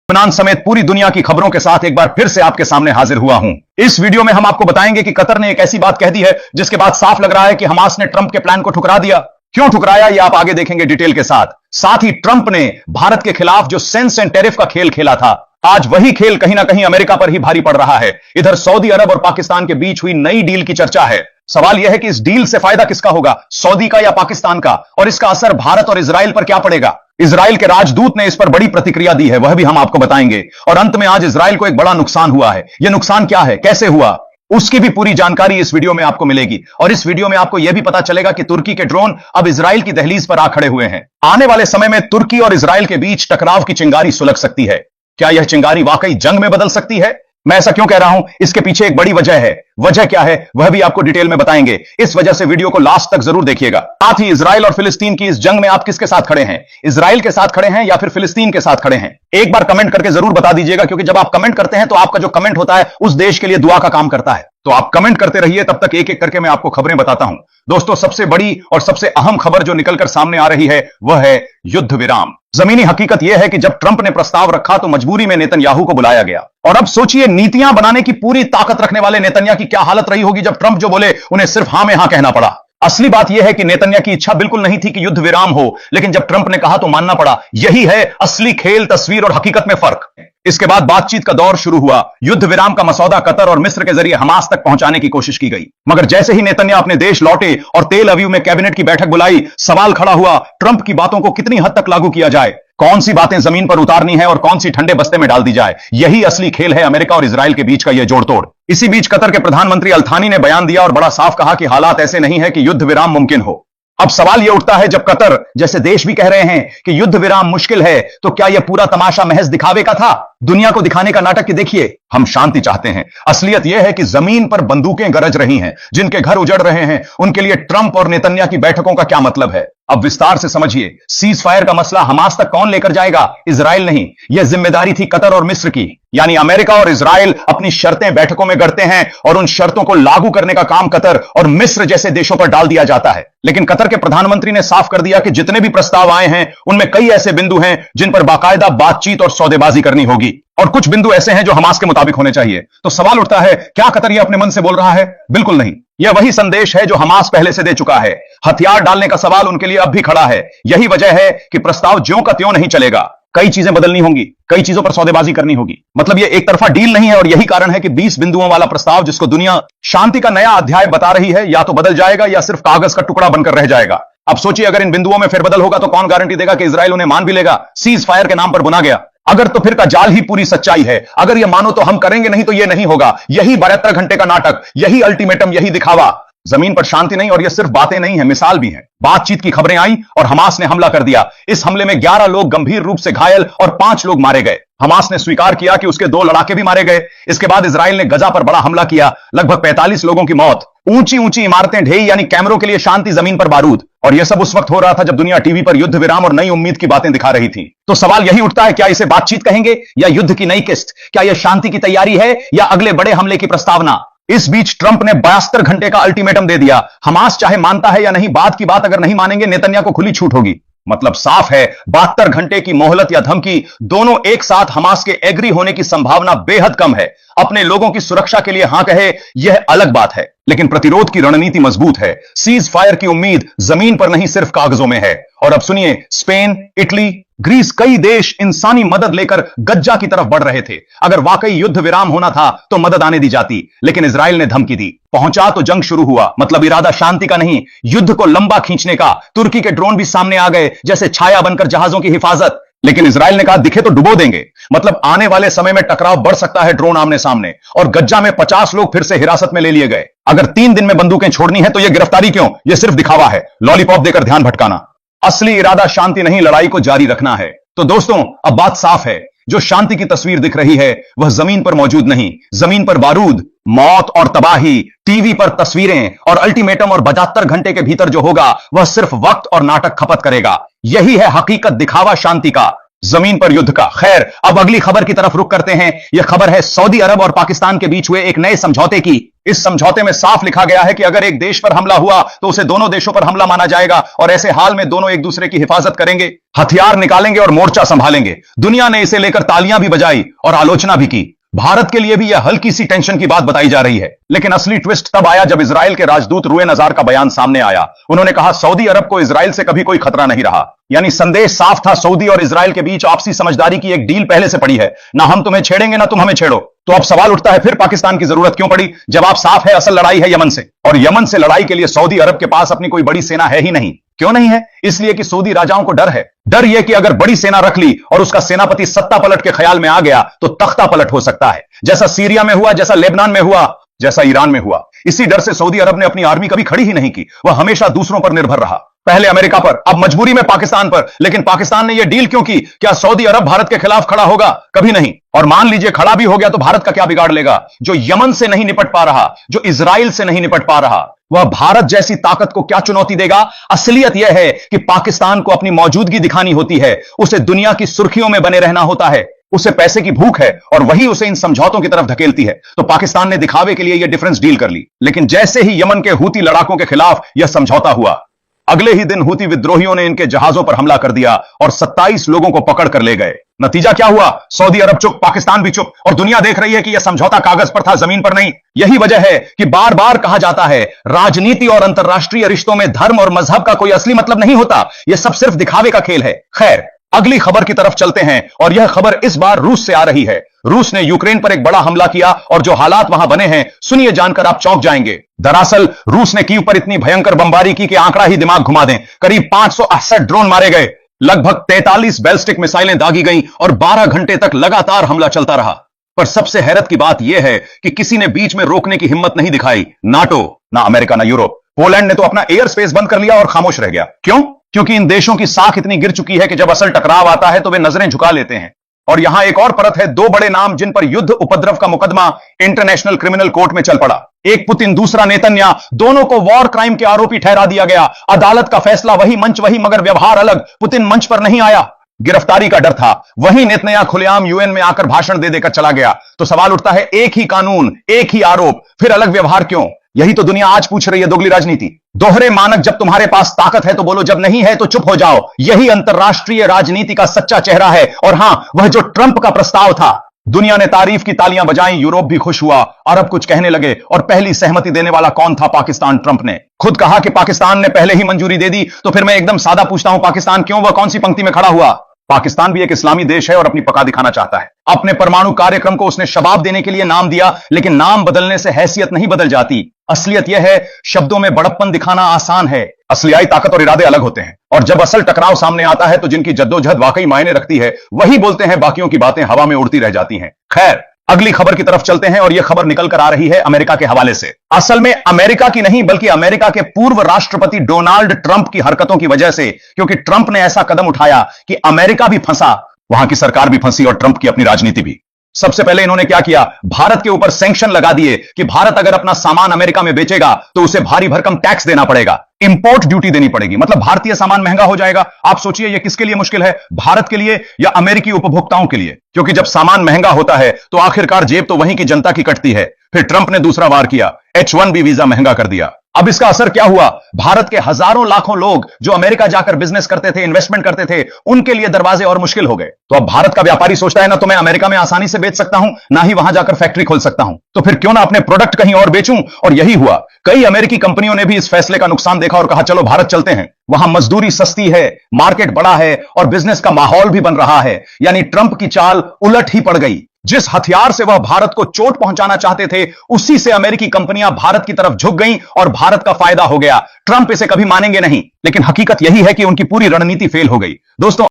लबनान समेत पूरी दुनिया की खबरों के साथ एक बार फिर से आपके सामने हाजिर हुआ हूं। इस वीडियो में हम आपको बताएंगे कि कतर ने एक ऐसी बात कह दी है जिसके बाद साफ लग रहा है कि हमास ने ट्रंप के प्लान को ठुकरा दिया। क्यों ठुकराया यह आप आगे देखेंगे डिटेल के साथ ही ट्रंप ने भारत के खिलाफ जो सेंस एंड टैरिफ का खेल खेला था, आज वही खेल कहीं ना कहीं अमेरिका पर ही भारी पड़ रहा है। इधर सऊदी अरब और पाकिस्तान के बीच हुई नई डील की चर्चा है। सवाल यह है कि इस डील से फायदा किसका होगा, सऊदी का या पाकिस्तान का, और इसका असर भारत और इजराइल पर क्या पड़ेगा। इजराइल के राजदूत ने इस पर बड़ी प्रतिक्रिया दी है, वह भी हम आपको बताएंगे। और अंत में आज इजराइल को एक बड़ा नुकसान हुआ है। यह नुकसान क्या है, कैसे हुआ, उसकी भी पूरी जानकारी इस वीडियो में आपको मिलेगी। और इस वीडियो में आपको यह भी पता चलेगा कि तुर्की के ड्रोन अब इजराइल की दहलीज पर आ खड़े हुए हैं। आने वाले समय में तुर्की और इजराइल के बीच टकराव की चिंगारी सुलग सकती है। क्या यह चिंगारी वाकई जंग में बदल सकती है? मैं ऐसा क्यों कह रहा हूं, इसके पीछे एक बड़ी वजह है। वजह क्या है वह भी आपको डिटेल में बताएंगे। इस वजह से वीडियो को लास्ट तक जरूर देखिएगा। साथ ही इजराइल और फिलिस्तीन की इस जंग में आप किसके साथ खड़े हैं, इजराइल के साथ खड़े हैं या फिर फिलिस्तीन के साथ खड़े हैं? एक बार कमेंट करके जरूर बता दीजिएगा, क्योंकि जब आप कमेंट करते हैं तो आपका जो कमेंट होता है उस देश के लिए दुआ का काम करता है। तो आप कमेंट करते रहिए, तब तक एक एक करके मैं आपको खबरें बताता हूं। दोस्तों, सबसे बड़ी और सबसे अहम खबर जो निकलकर सामने आ रही है वह है युद्ध विराम। जमीनी हकीकत यह है कि जब ट्रंप ने प्रस्ताव रखा तो मजबूरी में नेतन्याहू को बुलाया गया। और अब सोचिए, नीतियां बनाने की पूरी ताकत रखने वाले नेतन्याहू की क्या हालत रही होगी जब ट्रंप जो बोले उन्हें सिर्फ हां में हां कहना पड़ा। असली बात यह है कि नेतन्याहू की इच्छा बिल्कुल नहीं थी कि युद्ध विराम हो, लेकिन जब ट्रंप ने कहा तो मानना पड़ा। यही है असली खेल, तस्वीर और हकीकत में फर्क। इसके बाद बातचीत का दौर शुरू हुआ। युद्ध विराम का मसौदा कतर और मिस्र के जरिए हमास तक पहुंचाने की कोशिश की गई, मगर जैसे ही नेतन्याहू अपने देश लौटे और तेल अवीव में कैबिनेट की बैठक बुलाई, सवाल खड़ा हुआ ट्रंप की बातों को कितनी हद तक लागू किया जाए, कौन सी बातें जमीन पर उतारनी है और कौन सी ठंडे बस्ते में डाल दी जाए। यही असली खेल है अमेरिका और इजराइल के बीच का यह जोड़तोड़। इसी बीच कतर के प्रधानमंत्री अल-थानी ने बयान दिया और बड़ा साफ कहा कि हालात ऐसे नहीं है कि युद्ध विराम मुमकिन हो। अब सवाल यह उठता है, जब कतर जैसे देश भी कह रहे हैं कि युद्ध विराम मुश्किल है, तो क्या यह पूरा तमाशा महज दिखावे का था, दुनिया को दिखाने का नाटक कि देखिए हम शांति चाहते हैं? असलियत यह है कि जमीन पर बंदूकें गरज रही हैं, जिनके घर उजड़ रहे हैं उनके लिए ट्रंप और नेतन्याहू की बैठकों का क्या मतलब है। अब विस्तार से समझिए। सीज फायर का मसला हमास तक कौन लेकर जाएगा? इजराइल नहीं। यह जिम्मेदारी थी कतर और मिस्र की। यानी अमेरिका और इजराइल अपनी शर्तें बैठकों में गढ़ते हैं और उन शर्तों को लागू करने का काम कतर और मिस्र जैसे देशों पर डाल दिया जाता है। लेकिन कतर के प्रधानमंत्री ने साफ कर दिया कि जितने भी प्रस्ताव आए हैं उनमें कई ऐसे बिंदु हैं जिन पर बाकायदा बातचीत और सौदेबाजी करनी होगी, और कुछ बिंदु ऐसे हैं जो हमास के मुताबिक होने चाहिए। तो सवाल उठता है, क्या कतर यह अपने मन से बोल रहा है? बिल्कुल नहीं। यह वही संदेश है जो हमास पहले से दे चुका है। हथियार डालने का सवाल उनके लिए अब भी खड़ा है। यही वजह है कि प्रस्ताव ज्यों का त्यों नहीं चलेगा। कई चीजें बदलनी होंगी, कई चीजों पर सौदेबाजी करनी होगी। मतलब यह एक तरफा डील नहीं है, और यही कारण है कि 20 बिंदुओं वाला प्रस्ताव, जिसको दुनिया शांति का नया अध्याय बता रही है, या तो बदल जाएगा या सिर्फ कागज का टुकड़ा बनकर रह जाएगा। अब सोचिए, अगर इन बिंदुओं में फेरबदल होगा तो कौन गारंटी देगा कि इजराइल उन्हें मान भी लेगा? सीज फायर के नाम पर बुना गया। अगर तो फिर का जाल ही पूरी सच्चाई है। अगर यह मानो तो हम करेंगे, नहीं तो यह नहीं होगा। यही 72 घंटे का नाटक, यही अल्टीमेटम, यही दिखावा। जमीन पर शांति नहीं, और यह सिर्फ बातें नहीं है, मिसाल भी है। बातचीत की खबरें आई और हमास ने हमला कर दिया। इस हमले में 11 लोग गंभीर रूप से घायल और 5 लोग मारे गए। हमास ने स्वीकार किया कि उसके 2 लड़ाके भी मारे गए। इसके बाद इजराइल ने गजा पर बड़ा हमला किया, लगभग 45 लोगों की मौत, ऊंची ऊंची इमारतें ढेई, यानी कैमरों के लिए शांति, जमीन पर बारूद। और यह सब उस वक्त हो रहा था जब दुनिया टीवी पर युद्ध विराम और नई उम्मीद की बातें दिखा रही थी। तो सवाल यही उठता है, क्या इसे बातचीत कहेंगे या युद्ध की नई किस्त? क्या यह शांति की तैयारी है या अगले बड़े हमले की प्रस्तावना? इस बीच ट्रंप ने 72 घंटे का अल्टीमेटम दे दिया। हमास चाहे मानता है या नहीं, बात की बात अगर नहीं मानेंगे नेतन्याहू को खुली छूट होगी। मतलब साफ है, 72 घंटे की मोहलत या धमकी, दोनों एक साथ हमास के एग्री होने की संभावना बेहद कम है। अपने लोगों की सुरक्षा के लिए हां कहे, यह अलग बात है, लेकिन प्रतिरोध की रणनीति मजबूत है। सीज फायर की उम्मीद जमीन पर नहीं, सिर्फ कागजों में है। और अब सुनिए, स्पेन, इटली, ग्रीस, कई देश इंसानी मदद लेकर गज्जा की तरफ बढ़ रहे थे। अगर वाकई युद्ध विराम होना था तो मदद आने दी जाती, लेकिन इजराइल ने धमकी दी। पहुंचा तो जंग शुरू हुआ। मतलब इरादा शांति का नहीं, युद्ध को लंबा खींचने का। तुर्की के ड्रोन भी सामने आ गए, जैसे छाया बनकर जहाजों की हिफाजत। लेकिन इजराइल ने कहा, दिखे तो डुबो देंगे। मतलब आने वाले समय में टकराव बढ़ सकता है, ड्रोन आमने सामने। और गज्जा में 50 लोग फिर से हिरासत में ले लिए गए। अगर 3 दिन में बंदूकें छोड़नी है तो यह गिरफ्तारी क्यों? यह सिर्फ दिखावा है, लॉलीपॉप देकर ध्यान भटकाना। असली इरादा शांति नहीं, लड़ाई को जारी रखना है। तो दोस्तों, अब बात साफ है, जो शांति की तस्वीर दिख रही है वह जमीन पर मौजूद नहीं। जमीन पर बारूद, मौत और तबाही, टीवी पर तस्वीरें और अल्टीमेटम, और 72 घंटे के भीतर जो होगा वह सिर्फ वक्त और नाटक खपत करेगा। यही है हकीकत, दिखावा शांति का। जमीन पर युद्ध का। खैर, अब अगली खबर की तरफ रुख करते हैं। यह खबर है सऊदी अरब और पाकिस्तान के बीच हुए एक नए समझौते की। इस समझौते में साफ लिखा गया है कि अगर एक देश पर हमला हुआ तो उसे दोनों देशों पर हमला माना जाएगा और ऐसे हाल में दोनों एक दूसरे की हिफाजत करेंगे, हथियार निकालेंगे और मोर्चा संभालेंगे। दुनिया ने इसे लेकर तालियां भी बजाई और आलोचना भी की। भारत के लिए भी यह हल्की सी टेंशन की बात बताई जा रही है, लेकिन असली ट्विस्ट तब आया जब इजराइल के राजदूत रुएन अजार का बयान सामने आया। उन्होंने कहा सऊदी अरब को इजराइल से कभी कोई खतरा नहीं रहा। यानी संदेश साफ था, सऊदी और इजराइल के बीच आपसी समझदारी की एक डील पहले से पड़ी है, ना हम तुम्हें छेड़ेंगे ना तुम हमें छेड़ो। तो अब सवाल उठता है, फिर पाकिस्तान की जरूरत क्यों पड़ी? जवाब साफ है, असल लड़ाई है यमन से, और यमन से लड़ाई के लिए सऊदी अरब के पास अपनी कोई बड़ी सेना है ही नहीं। क्यों नहीं है? इसलिए कि सऊदी राजाओं को डर है। डर यह कि अगर बड़ी सेना रख ली और उसका सेनापति सत्ता पलट के ख्याल में आ गया तो तख्ता पलट हो सकता है, जैसा सीरिया में हुआ, जैसा लेबनान में हुआ, जैसा ईरान में हुआ। इसी डर से सऊदी अरब ने अपनी आर्मी कभी खड़ी ही नहीं की। वह हमेशा दूसरों पर निर्भर रहा, पहले अमेरिका पर, अब मजबूरी में पाकिस्तान पर। लेकिन पाकिस्तान ने यह डील क्यों की? क्या सऊदी अरब भारत के खिलाफ खड़ा होगा? कभी नहीं। और मान लीजिए खड़ा भी हो गया तो भारत का क्या बिगाड़ लेगा? जो यमन से नहीं निपट पा रहा, जो इजराइल से नहीं निपट पा रहा, वह भारत जैसी ताकत को क्या चुनौती देगा? असलियत यह है कि पाकिस्तान को अपनी मौजूदगी दिखानी होती है, उसे दुनिया की सुर्खियों में बने रहना होता है, उसे पैसे की भूख है और वही उसे इन समझौतों की तरफ धकेलती है। तो पाकिस्तान ने दिखावे के लिए यह डिफरेंस डील कर ली। लेकिन जैसे ही यमन के हूती लड़ाकों के खिलाफ यह समझौता हुआ, अगले ही दिन हूती विद्रोहियों ने इनके जहाजों पर हमला कर दिया और 27 लोगों को पकड़ कर ले गए। नतीजा क्या हुआ? सऊदी अरब चुप, पाकिस्तान भी चुप, और दुनिया देख रही है कि यह समझौता कागज पर था, जमीन पर नहीं। यही वजह है कि बार बार कहा जाता है, राजनीति और अंतरराष्ट्रीय रिश्तों में धर्म और मजहब का कोई असली मतलब नहीं होता, यह सब सिर्फ दिखावे का खेल है। खैर, अगली खबर की तरफ चलते हैं, और यह खबर इस बार रूस से आ रही है। रूस ने यूक्रेन पर एक बड़ा हमला किया और जो हालात वहां बने हैं, सुनिए, जानकर आप चौंक जाएंगे। दरअसल रूस ने कीव पर इतनी भयंकर बमबारी की कि आंकड़ा ही दिमाग घुमा दें। करीब 568 ड्रोन मारे गए, लगभग 43 बैलिस्टिक मिसाइलें दागी गईं और 12 घंटे तक लगातार हमला चलता रहा। पर सबसे हैरत की बात यह है कि किसी ने बीच में रोकने की हिम्मत नहीं दिखाई, नाटो, ना अमेरिका, ना यूरोप। पोलैंड ने तो अपना एयर स्पेस बंद कर लिया और खामोश रह गया। क्यों? क्योंकि इन देशों की साख इतनी गिर चुकी है कि जब असल टकराव आता है तो वे नजरें झुका लेते हैं। और यहां एक और परत है, दो बड़े नाम जिन पर युद्ध उपद्रव का मुकदमा इंटरनेशनल क्रिमिनल कोर्ट में चल पड़ा। एक पुतिन, दूसरा नेतन्या, दोनों को वॉर क्राइम के आरोपी ठहरा दिया गया। अदालत का फैसला वही, मंच वही, मगर व्यवहार अलग। पुतिन मंच पर नहीं आया, गिरफ्तारी का डर था। वहीं नेतन्याहू खुलेआम यूएन में आकर भाषण दे देकर चला गया। तो सवाल उठता है, एक ही कानून, एक ही आरोप, फिर अलग व्यवहार क्यों? यही तो दुनिया आज पूछ रही है, दोगली राजनीति, दोहरे मानक। जब तुम्हारे पास ताकत है तो बोलो, जब नहीं है तो चुप हो जाओ। यही अंतरराष्ट्रीय राजनीति का सच्चा चेहरा है। और हां, वह जो ट्रंप का प्रस्ताव था, दुनिया ने तारीफ की तालियां बजाई, यूरोप भी खुश हुआ, अरब कुछ कहने लगे। और पहली सहमति देने वाला कौन था? पाकिस्तान। ट्रंप ने खुद कहा कि पाकिस्तान ने पहले ही मंजूरी दे दी। तो फिर मैं एकदम सादा पूछता हूं, पाकिस्तान क्यों? वह कौन सी पंक्ति में खड़ा हुआ? पाकिस्तान भी एक इस्लामी देश है और अपनी पका दिखाना चाहता है। अपने परमाणु कार्यक्रम को उसने शबाब देने के लिए नाम दिया, लेकिन नाम बदलने से हैसियत नहीं बदल जाती। असलियत यह है, शब्दों में बड़प्पन दिखाना आसान है, असलियाई ताकत और इरादे अलग होते हैं। और जब असल टकराव सामने आता है तो जिनकी जद्दोजहद वाकई मायने रखती है, वही बोलते हैं, बाकियों की बातें हवा में उड़ती रह जाती हैं। खैर, अगली खबर की तरफ चलते हैं, और यह खबर निकल कर आ रही है अमेरिका के हवाले से। असल में अमेरिका की नहीं, बल्कि अमेरिका के पूर्व राष्ट्रपति डोनाल्ड ट्रंप की हरकतों की वजह से। क्योंकि ट्रंप ने ऐसा कदम उठाया कि अमेरिका भी फंसा, वहां की सरकार भी फंसी और ट्रंप की अपनी राजनीति भी। सबसे पहले इन्होंने क्या किया? भारत के ऊपर सैंक्शन लगा दिए कि भारत अगर अपना सामान अमेरिका में बेचेगा तो उसे भारी भरकम टैक्स देना पड़ेगा, इंपोर्ट ड्यूटी देनी पड़ेगी। मतलब भारतीय सामान महंगा हो जाएगा। आप सोचिए, यह किसके लिए मुश्किल है, भारत के लिए या अमेरिकी उपभोक्ताओं के लिए? क्योंकि जब सामान महंगा होता है तो आखिरकार जेब तो वहीं की जनता की कटती है। फिर ट्रंप ने दूसरा वार किया, H1B वीजा महंगा कर दिया। अब इसका असर क्या हुआ? भारत के हजारों लाखों लोग जो अमेरिका जाकर बिजनेस करते थे, इन्वेस्टमेंट करते थे, उनके लिए दरवाजे और मुश्किल हो गए। तो अब भारत का व्यापारी सोचता है, ना तो मैं अमेरिका में आसानी से बेच सकता हूं, ना ही वहां जाकर फैक्ट्री खोल सकता हूं, तो फिर क्यों ना अपने प्रोडक्ट कहीं और बेचूं। और यही हुआ। कई अमेरिकी कंपनियों ने भी इस फैसले का नुकसान देखा और कहा, चलो भारत चलते हैं, वहां मजदूरी सस्ती है, मार्केट बड़ा है और बिजनेस का माहौल भी बन रहा है। यानी ट्रंप की चाल उलट ही पड़ गई। जिस हथियार से वह भारत को चोट पहुंचाना चाहते थे, उसी से अमेरिकी कंपनियां भारत की तरफ झुक गईं और भारत का फायदा हो गया। ट्रंप इसे कभी मानेंगे नहीं, लेकिन हकीकत यही है कि उनकी पूरी रणनीति फेल हो गई। दोस्तों,